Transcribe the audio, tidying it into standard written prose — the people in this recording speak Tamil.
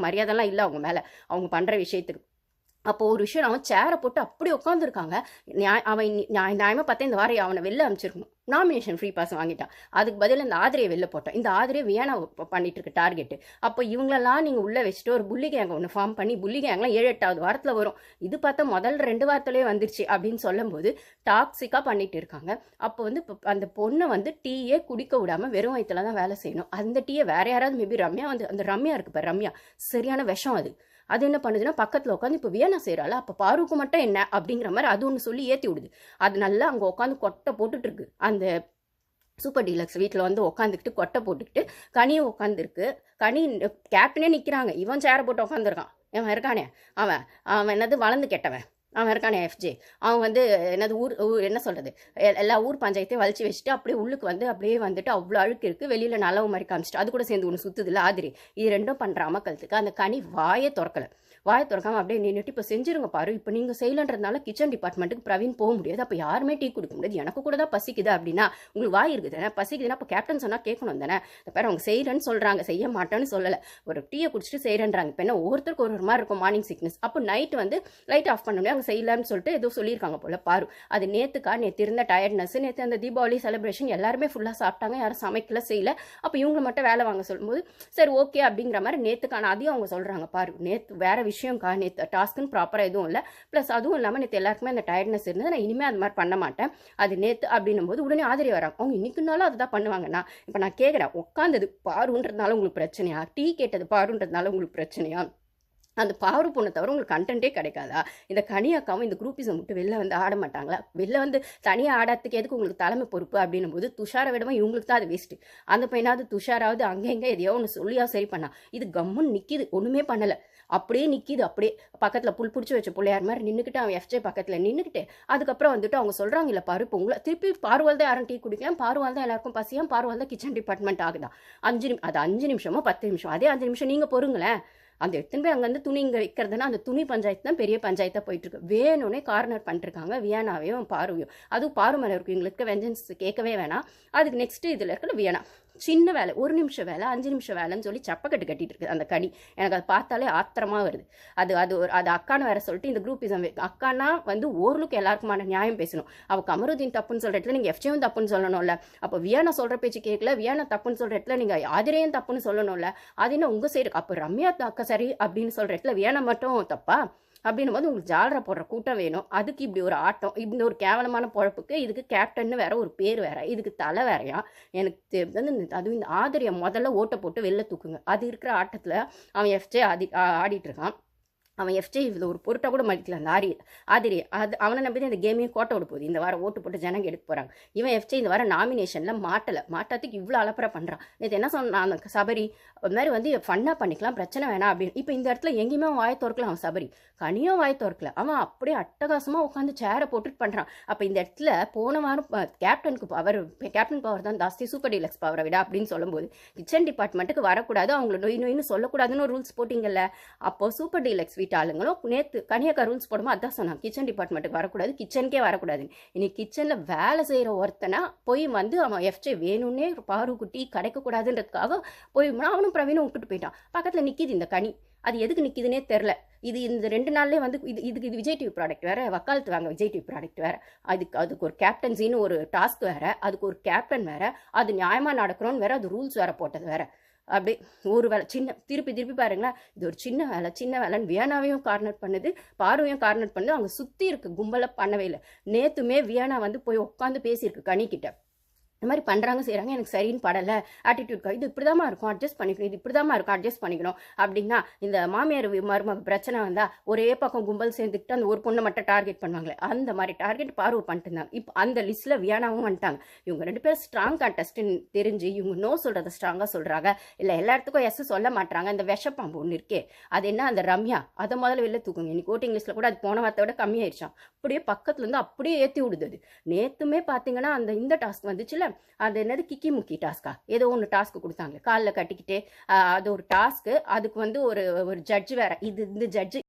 மரியாதைலாம் இல்லை அவங்க மேலே, அவங்க பண்ணுற விஷயத்துக்கு. அப்போ ஒரு விஷயம் அவன் சேரை போட்டு அப்படி உட்காந்துருக்காங்க. அவன் நியாயமாக பார்த்தா இந்த வாரம் அவனை வெளில அனுப்பிச்சிருக்கணும். நாமினேஷன் ஃப்ரீ பாஸ் வாங்கிட்டான். அதுக்கு பதில் இந்த ஆதிரியை வெளில போட்டான். இந்த ஆதிரியை வியானா பண்ணிட்டு இருக்கு டார்கெட்டு. அப்போ இவங்களெல்லாம் நீங்கள் உள்ளே வச்சுட்டு ஒரு புள்ளி கேங் ஒன்று ஃபார்ம் பண்ணி, புள்ளி கேங்லாம் 7-8வது வாரத்தில் வரும். இது பார்த்தா முதல் 2 வாரத்துலேயே வந்துருச்சு அப்படின்னு சொல்லும்போது டாக்ஸிக்காக பண்ணிட்டு இருக்காங்க. அப்போ வந்து அந்த பொண்ணை வந்து டீயே குடிக்க விடாமல் வெறும் வயிற்றுல தான் வேலை செய்யணும். அந்த டீயை வேற யாராவது மேபி ரம்யா வந்து, அந்த ரம்யா இருக்கு பாரு, ரம்யா சரியான விஷம் அது. அது என்ன பண்ணுதுன்னா பக்கத்தில் உட்காந்து இப்போ வியனா செய்கிறாள், அப்போ பாருக்கு மட்டும் என்ன அப்படிங்கிற மாதிரி அது ஒன்று சொல்லி ஏற்றி விடுது. அது நல்லா அங்கே உட்காந்து கொட்டை போட்டுட்டு இருக்கு. அந்த சூப்பர் டீலக்ஸ் வீட்டில் வந்து உட்காந்துக்கிட்டு கொட்டை போட்டுக்கிட்டு கனியும் உட்காந்துருக்கு. கனி கேப்டனே நிற்கிறாங்க. இவன் சேரை போட்டு உட்காந்துருக்கான். அவன் இருக்கானே, அவன் என்னது வளர்ந்து கெட்டவன், அவன் இருக்கானே எஃப்ஜே. அவன் வந்து என்னது என்ன சொல்கிறது, எல்லா ஊர் பஞ்சாயத்தையும் வலிச்சு வச்சுட்டு அப்படியே உள்ளுக்கு வந்து அப்படியே வந்துட்டு அவ்வளோ அழுக்கு இருக்குது. வெளியில் நல்லவு மாதிரி காமிச்சிட்டு அது கூட சேர்ந்து ஒன்று சுற்றுதில்ல ஆதிரி. இது ரெண்டும் பண்ணுற அமக்கலத்துக்கு அந்த கனி வாயை திறக்கலை. வாயை திறக்காமல் அப்படியே நின்றுட்டு இப்போ செஞ்சுருங்க பாரு, இப்போ நீங்கள் செய்யலன்றதுனால கிச்சன் டிபார்ட்மெண்ட்டுக்கு பிரவீன் போக முடியாது, அப்போ யாருமே டீ கொடுக்க முடியாது, எனக்கு கூட தான் பசிக்குது அப்படின்னா உங்களுக்கு வாய் இருக்குது தானே, பசிக்குதுன்னா அப்போ கேப்டன் சொன்னால் கேட்கணும் தானே. இந்த பேர் அவங்க செய்கிறேன்னு சொல்கிறாங்க, செய்ய மாட்டேன்னு சொல்லலை, ஒரு டீயை குடிச்சிட்டு செய்கிறேன்றாங்க. இப்போ என்ன ஒவ்வொருத்தருக்கு ஒரு மாதிரி இருக்கும் மார்னிங் சிக்னஸ். அப்போ நைட்டு வந்து லைட் ஆஃப் பண்ண முடியாது, அவங்க செய்யலாம்னு சொல்லிட்டு ஏதோ சொல்லியிருக்காங்க போல பாரு. அது நேற்று இருந்த டயர்ட்னஸ், நேற்று அந்த தீபாவளி செலிப்ரேஷன் எல்லாருமே ஃபுல்லாக சாப்பிட்டாங்க, யாரும் சமைக்கல செய்யல. அப்போ இவங்க மட்டும் வேலை வாங்க சொல்லும்போது சரி ஓகே அப்படிங்கிற மாதிரி நேற்றுக்கான அதையும் அவங்க சொல்கிறாங்க பாரு. நேற்று வேற விஷயம்க்கா, நேற்று டாஸ்க்குன்னு ப்ராப்பராக எதுவும் இல்லை, ப்ளஸ் அதுவும் இல்லாமல் நேற்று எல்லாருக்குமே அந்த டயர்ட்னஸ் இருந்தது, நான் இனிமேல் அது மாதிரி பண்ண மாட்டேன், அது நேற்று அப்படின்னும் போது உடனே ஆதரி வராங்க. அவங்க இன்னைக்குனாலும் அதுதான் பண்ணுவாங்கன்னா இப்போ நான் கேட்குறேன், உட்காந்தது பாருன்றதுனால உங்களுக்கு பிரச்சனையா, டீ கேட்டது பாருன்றதுனால உங்களுக்கு பிரச்சனையா? அந்த பாரு பொண்ணை தவிர உங்களுக்கு கண்டென்ட்டே கிடைக்காதா? இந்த கனியாக்காவும் இந்த குரூப்பிசம் விட்டு வெளில வந்து ஆட மாட்டாங்களா? வெளில வந்து தனியாக ஆடாததுக்கு எதுக்கு உங்களுக்கு தலைமை பொறுப்பு அப்படின்னும் போது துஷாரை விடவும் இவங்களுக்கு தான் அது வேஸ்ட்டு. அந்த பையனாவது துஷாராவது அங்கே எங்கே எதையோ ஒன்று சொல்லியா சரி பண்ணா, இது கம்முன்னு நிற்கிது, ஒன்றுமே பண்ணலை, அப்படியே நிற்கிது. அப்படியே பக்கத்தில் புல் பிடிச்சி வச்ச பிள்ளையார் மாதிரி நின்றுக்கிட்டு அவன் எஃப்ஜே பக்கத்தில் நின்றுக்கிட்டு அதுக்கப்புறம் வந்துட்டு அவங்க சொல்கிறாங்க இல்லை பாரு, இப்போ உங்களை திருப்பி பாருவால் தான் யாரும் டீ குடிக்கலாம், பாருவால் தான் எல்லாருக்கும் பசியாம், பாருவால் தான் கிச்சன் டிபார்ட்மெண்ட் ஆகுதான். 5 நிமிஷமோ 10 நிமிஷம், அதே 5 நிமிஷம் நீங்கள் பொறுங்களேன். அந்த எத்தனை பேர் அங்கேருந்து துணி இங்கே வைக்கிறதுனா அந்த துணி பஞ்சாயத்து தான் பெரிய பஞ்சாயத்தாக போயிட்டுருக்கு. வேணும்னே கார்னர் பண்ணிருக்காங்க வியானாவையும் பாருவையும். அதுவும் பாரு மேலே இருக்கும், எங்களுக்கு வெஞ்சன்ஸ் கேட்கவே வேணாம். அதுக்கு நெக்ஸ்ட்டு இதில் இருக்கிற வியானா சின்ன வேலை, 1 நிமிஷம் வேலை 5 நிமிஷம் வேலைன்னு சொல்லி சப்பக்கட்டு கட்டிட்டு இருக்குது அந்த கனி. எனக்கு அதை பார்த்தாலே ஆத்திரமாக வருது. அது அக்கான்னு வேற சொல்லிட்டு இந்த குரூப்பிசம் அக்கானா வந்து ஓரளவுக்கு எல்லாருக்குமான நியாயம் பேசணும். அவள் கமருதீன் தப்புன்னு சொல்கிற இடத்துல நீங்கள் எஃப்ஜேவும் தப்புன்னு சொல்லணும்ல. அப்போ வியானா சொல்கிற பேச்சு கேட்கல, வியானா தப்புன்னு சொல்கிற இடத்துல நீங்கள் ஆதிரையும் தப்புன்னு சொல்லணும்ல. அது என்ன உங்கள் சைடு? அப்போ ரம்யா அக்கா சரி அப்படின்னு சொல்கிற இடத்துல வியானா மட்டும் தப்பா அப்படின்னும் போது உங்களுக்கு ஜாலரா போடுற கூட்டம் வேணும். அதுக்கு இப்படி ஒரு ஆட்டம், இந்த ஒரு கேவலமான பொழப்புக்கு இதுக்கு கேப்டன்னு வேற ஒரு பேர் வேற, இதுக்கு தலை வேறையா? எனக்கு வந்து அதுவும் இந்த ஆதிரியை முதல்ல ஓட்டை போட்டு வெளில தூக்குங்க. அது இருக்கிற ஆட்டத்தில் அவன் எஃப்ஜே ஆடிட்டு இருக்கான். அவன் எஃப்ஜே இதில் ஒரு பொருட்டாக கூட மதிக்கல. அந்த ஆதிரி அவனை நம்பி தான் இந்த கேமையும் கோட்டை விட போகுது. இந்த வாரம் ஓட்டு போட்டு ஜனங்க எடுக்க போகிறாங்க. இவன் எஃப்ஜே இந்த வாரம் நாமினேஷனில் மாட்டாத்துக்கு இவ்வளோ அலப்பறை பண்ணுறான். நேற்று என்ன சொன்னான் அந்த சபரி, அது மாதிரி வந்து ஃபன்னாக பண்ணிக்கலாம், பிரச்சனை வேணாம் அப்படின்னு. இப்போ இந்த இடத்துல எங்கேயுமே அவன் வாய் திறக்கல. அவன் சபரி கனியும் வாய் திறக்கல, அவன் அப்படியே அட்டகாசமாக உட்காந்து சேரை போட்டுட்டு பண்ணுறான். அப்போ இந்த இடத்துல போன வாரம் கேப்டன் பவர் தான் ஜாஸ்தி சூப்பர் டீலக்ஸ் பவரை விட அப்படின்னு சொல்லும்போது கிச்சன் டிபார்ட்மெண்ட்டுக்கு வரக்கூடாது, அவங்கள நொயின்னு சொல்லக்கூடாதுன்னு ரூல்ஸ் போட்டிங்கல்ல. அப்போ சூப்பர் டீலக்ஸ் வீட்டு ஆளுங்களும் நேற்று கனியாக்கா ரூல்ஸ் போடும்போது அதான் சொன்னாங்க, கிச்சன் டிபார்ட்மெண்ட்டுக்கு வரக்கூடாது, கிச்சனுக்கே வரக்கூடாது. இன்னைக்கு கிச்சனில் வேலை செய்கிற ஒருத்தனா போய் வந்து அவன் எஃப்ஜே வேணும்னே பாரு குட்டி கிடைக்கக்கூடாதுன்றதுக்காக போய் அவனும் பிரவீனும் விட்டுட்டு போயிட்டான். பக்கத்தில் நிற்கிது இந்த கனி, அது எதுக்கு நிற்கிதுன்னே தெரில. இது இந்த 2 நாள்லேயே வந்து இது விஜய் டிவி ப்ராடக்ட் வேறு, வக்காலத்து வாங்க விஜய் டிவி ப்ராடக்ட் வேறு, அதுக்கு ஒரு கேப்டன்சின்னு ஒரு டாஸ்க் வேறு, அதுக்கு ஒரு கேப்டன் வேறு, அது நியாயமாக நடக்கிறோன்னு வேறு, அது ரூல்ஸ் வேறு போட்டது வேறு. அப்படியே ஒரு வேலை திருப்பி பாருங்களேன், இது ஒரு சின்ன வேலைன்னு வியானாவையும் கார்னர் பண்ணுது, பாருவையும் கார்னர் பண்ணுது. அவங்க சுற்றி இருக்கு கும்பலை பண்ணவே இல்லை. நேற்றுமே வியானா வந்து போய் உட்காந்து பேசியிருக்கு கனிக்கிட்ட, இந்த மாதிரி பண்ணுறாங்க செய்கிறாங்க, எனக்கு சரின்னு படலை, ஆட்டிடியூட் இது இப்படி தான் இருக்கும் அட்ஜஸ்ட் பண்ணிக்கணும், இது இப்படி தான் இருக்கும் அட்ஜஸ்ட் பண்ணிக்கணும் அப்படின்னா. இந்த மாமியார் மருமக பிரச்சனை வந்தால் ஒரே பக்கம் கும்பல் சேர்ந்துக்கிட்டு அந்த ஒரு பொண்ணை மட்டும் டார்கெட் பண்ணுவாங்களே, அந்த மாதிரி டார்கெட் பார்வை பண்ணிட்டு இருந்தாங்க. இப்போ அந்த லிஸ்ட்டில் வியானாவும் வந்துட்டாங்க. இவங்க 2 பேரும் ஸ்ட்ராங் கான்டெஸ்ட்னு தெரிஞ்சு இவங்க நோ சொல்கிறத ஸ்ட்ராங்காக சொல்கிறாங்க, இல்லை எல்லா இடத்துக்கும் எஸ் சொல்ல மாட்டாங்க. இந்த விஷப்பாம்பு ஒன்று இருக்கே, அது என்ன அந்த ரம்யா, அதை முதல்ல வெளில தூக்குங்க. இன்னைக்கு ஓட்டிங் லிஸ்ட்டில் கூட அது போன வாரத்தை விட கம்மியாயிடுச்சான். அப்படியே பக்கத்துலேருந்து அப்படியே ஏற்றி விடுது. நேற்றுமே பார்த்தீங்கன்னா இந்த டாஸ்க் வந்துச்சுல, அது என்னது கிக்கி முக்கி டாஸ்கா ஏதோ ஒன்று டாஸ்க்கு கொடுத்தாங்க, காலில் கட்டிக்கிட்டு அது ஒரு டாஸ்க்கு. அதுக்கு வந்து ஒரு ஜட்ஜு வேற, இந்த ஜட்ஜு